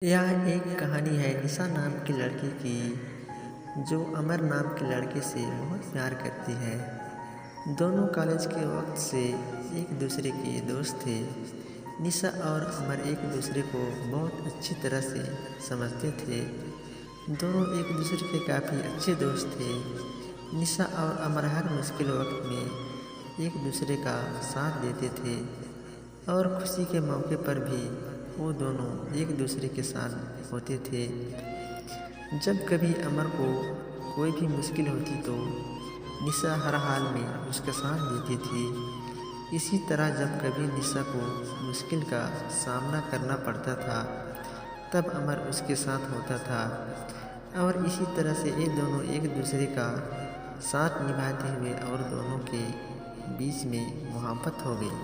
यह एक कहानी है निशा नाम की लड़की की, जो अमर नाम के लड़के से बहुत प्यार करती है। दोनों कॉलेज के वक्त से एक दूसरे के दोस्त थे। निशा और अमर एक दूसरे को बहुत अच्छी तरह से समझते थे। दोनों एक दूसरे के काफ़ी अच्छे दोस्त थे। निशा और अमर हर मुश्किल वक्त में एक दूसरे का साथ देते थे और खुशी के मौके पर भी वो दोनों एक दूसरे के साथ होते थे। जब कभी अमर को कोई भी मुश्किल होती तो निशा हर हाल में उसका साथ देती थी। इसी तरह जब कभी निशा को मुश्किल का सामना करना पड़ता था तब अमर उसके साथ होता था और इसी तरह से ये दोनों एक दूसरे का साथ निभाते हुए और दोनों के बीच में मोहब्बत हो गई।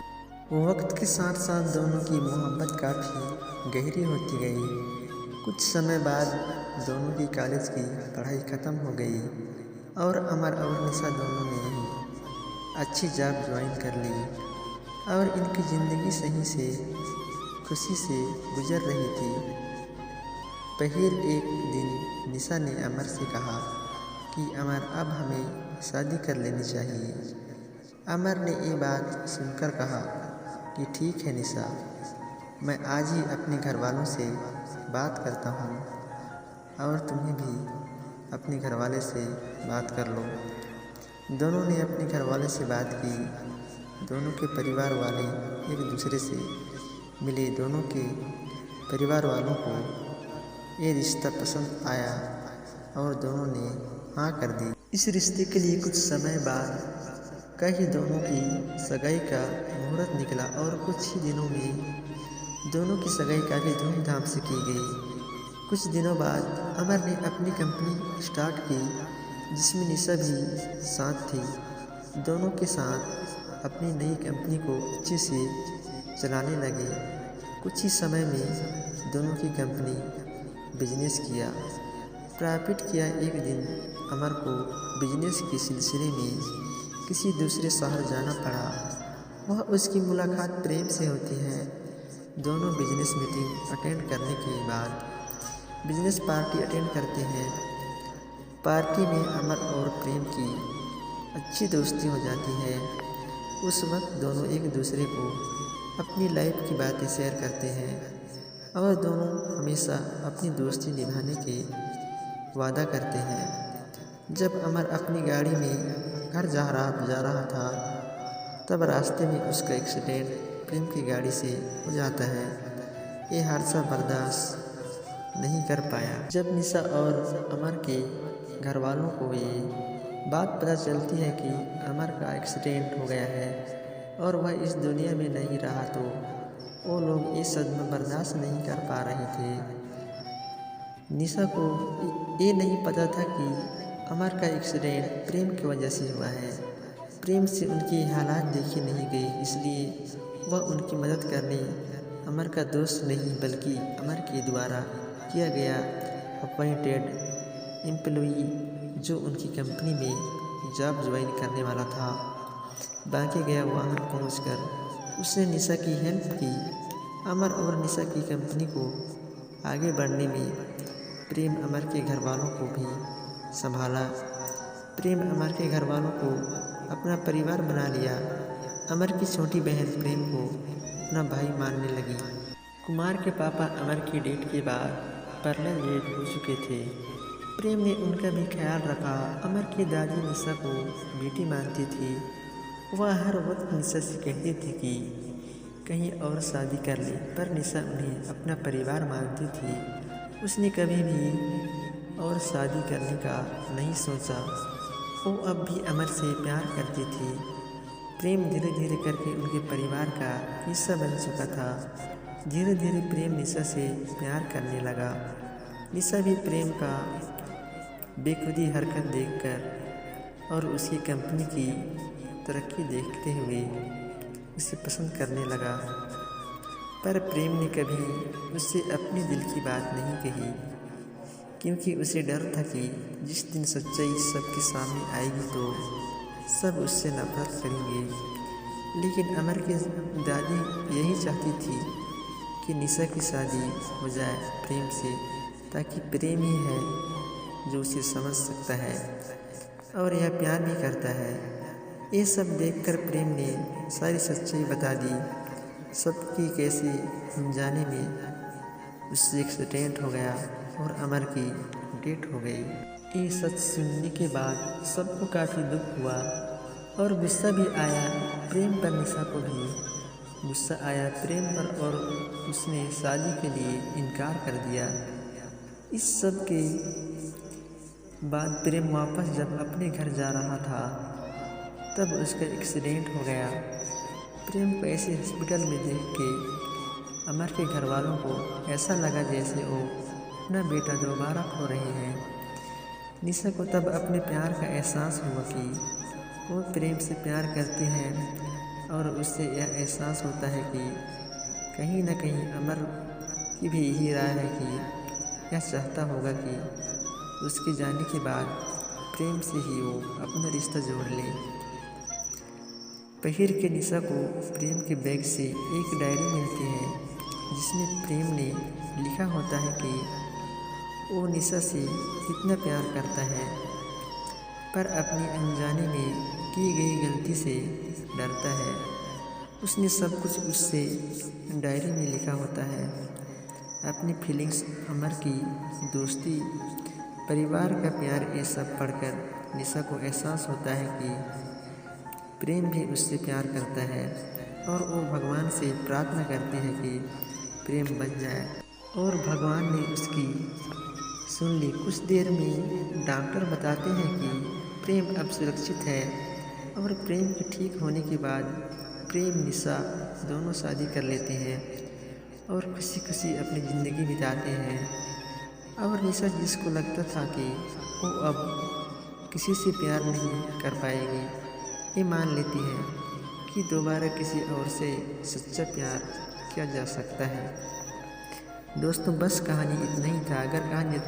वक्त के साथ साथ दोनों की मोहब्बत काफ़ी गहरी होती गई। कुछ समय बाद दोनों की कॉलेज की पढ़ाई ख़त्म हो गई और अमर और निशा दोनों ने ही अच्छी जॉब ज्वाइन कर ली और इनकी ज़िंदगी सही से खुशी से गुजर रही थी। फिर एक दिन निशा ने अमर से कहा कि अमर अब हमें शादी कर लेनी चाहिए। अमर ने ये बात सुनकर कहा कि ठीक है निशा, मैं आज ही अपने घर वालों से बात करता हूँ और तुम्हें भी अपने घर वाले से बात कर लो। दोनों ने अपने घर वाले से बात की। दोनों के परिवार वाले एक दूसरे से मिले। दोनों के परिवार वालों को ये रिश्ता पसंद आया और दोनों ने हाँ कर दी। इस रिश्ते के लिए कुछ समय बाद कहीं दोनों की सगाई का मुहूर्त निकला और कुछ ही दिनों में दोनों की सगाई काफ़ी धूमधाम से की गई। कुछ दिनों बाद अमर ने अपनी कंपनी स्टार्ट की जिसमें निशा भी साथ थी। दोनों के साथ अपनी नई कंपनी को अच्छे से चलाने लगे। कुछ ही समय में दोनों की कंपनी बिजनेस किया, प्रॉफिट किया। एक दिन अमर को बिजनेस के सिलसिले में किसी दूसरे शहर जाना पड़ा। वह उसकी मुलाकात प्रेम से होती है। दोनों बिजनेस मीटिंग अटेंड करने के बाद बिजनेस पार्टी अटेंड करते हैं। पार्टी में अमर और प्रेम की अच्छी दोस्ती हो जाती है। उस वक्त दोनों एक दूसरे को अपनी लाइफ की बातें शेयर करते हैं और दोनों हमेशा अपनी दोस्ती निभाने के वादा करते हैं। जब अमर अपनी गाड़ी में घर जा रहा था तब रास्ते में उसका एक्सीडेंट प्रेम की गाड़ी से हो जाता है। ये हादसा बर्दाश्त नहीं कर पाया। जब निशा और अमर के घर वालों को ये बात पता चलती है कि अमर का एक्सीडेंट हो गया है और वह इस दुनिया में नहीं रहा तो वो लोग ये सदमा बर्दाश्त नहीं कर पा रहे थे। निशा को ये नहीं पता था कि अमर का एक्सीडेंट प्रेम की वजह से हुआ है। प्रेम से उनकी हालात देखी नहीं गई, इसलिए वह उनकी मदद करने अमर का दोस्त नहीं बल्कि अमर के द्वारा किया गया अपॉइंटेड एम्प्लॉई जो उनकी कंपनी में जॉब ज्वाइन करने वाला था। बाकी गया वहाँ पहुँचकर उसने निशा की हेल्प की। अमर और निशा की कंपनी को आगे बढ़ने में प्रेम अमर के घर वालों को भी संभाला। प्रेम अमर के घर वालों को अपना परिवार बना लिया। अमर की छोटी बहन प्रेम को अपना भाई मानने लगी। कुमार के पापा अमर की डेथ के बाद पैरालाइज्ड हो चुके थे। प्रेम ने उनका भी ख्याल रखा। अमर की दादी निशा को बेटी मानती थी। वह हर वक्त निशा से कहती थी कि कहीं और शादी कर ले, पर निशा उन्हें अपना परिवार मानती थी। उसने कभी भी और शादी करने का नहीं सोचा। वो अब भी अमर से प्यार करती थी। प्रेम धीरे धीरे करके उनके परिवार का हिस्सा बन चुका था। धीरे धीरे प्रेम निशा से प्यार करने लगा। निशा भी प्रेम का बेखुदी हरकत देखकर और उसकी कंपनी की तरक्की देखते हुए उसे पसंद करने लगा। पर प्रेम ने कभी उससे अपने दिल की बात नहीं कही क्योंकि उसे डर था कि जिस दिन सच्चाई सबके सामने आएगी तो सब उससे नफरत करेंगे। लेकिन अमर की दादी यही चाहती थी कि निशा की शादी हो जाए प्रेम से, ताकि प्रेम ही है जो उसे समझ सकता है और यह प्यार भी करता है। ये सब देखकर प्रेम ने सारी सच्चाई बता दी, सबकी कैसे अनजाने में उससे एक्सीडेंट हो गया और अमर की डेथ हो गई। ये सच सुनने के बाद सबको काफ़ी दुख हुआ और गुस्सा भी आया प्रेम पर। निशा को भी गुस्सा आया प्रेम पर और उसने शादी के लिए इनकार कर दिया। इस सब के बाद प्रेम वापस जब अपने घर जा रहा था तब उसका एक्सीडेंट हो गया। प्रेम को ऐसे हॉस्पिटल में देख के अमर के घर वालों को ऐसा लगा जैसे वो अपना बेटा दोबारा खो रहे हैं। निशा को तब अपने प्यार का एहसास हुआ कि वो प्रेम से प्यार करते हैं और उससे यह एहसास होता है कि कहीं न कहीं अमर की भी यही राय है कि यह चाहता होगा कि उसके जाने के बाद प्रेम से ही वो अपना रिश्ता जोड़ ले। पहिर के निशा को प्रेम के बैग से एक डायरी मिलती है जिसमें प्रेम ने लिखा होता है कि वो निशा से कितना प्यार करता है, पर अपनी अनजाने में की गई गलती से डरता है। उसने सब कुछ उससे डायरी में लिखा होता है, अपनी फीलिंग्स, अमर की दोस्ती, परिवार का प्यार। ये सब पढ़कर निशा को एहसास होता है कि प्रेम भी उससे प्यार करता है और वो भगवान से प्रार्थना करती है कि प्रेम बन जाए और भगवान ने उसकी सुन ली। कुछ देर में डॉक्टर बताते हैं कि प्रेम अब सुरक्षित है और प्रेम के ठीक होने के बाद प्रेम निशा दोनों शादी कर लेते हैं और खुशी खुशी अपनी ज़िंदगी बिताते हैं। और निशा जिसको लगता था कि वो अब किसी से प्यार नहीं कर पाएगी, ये मान लेती है कि दोबारा किसी और से सच्चा प्यार किया जा सकता है। दोस्तों बस कहानी इतना ही था। अगर कहानी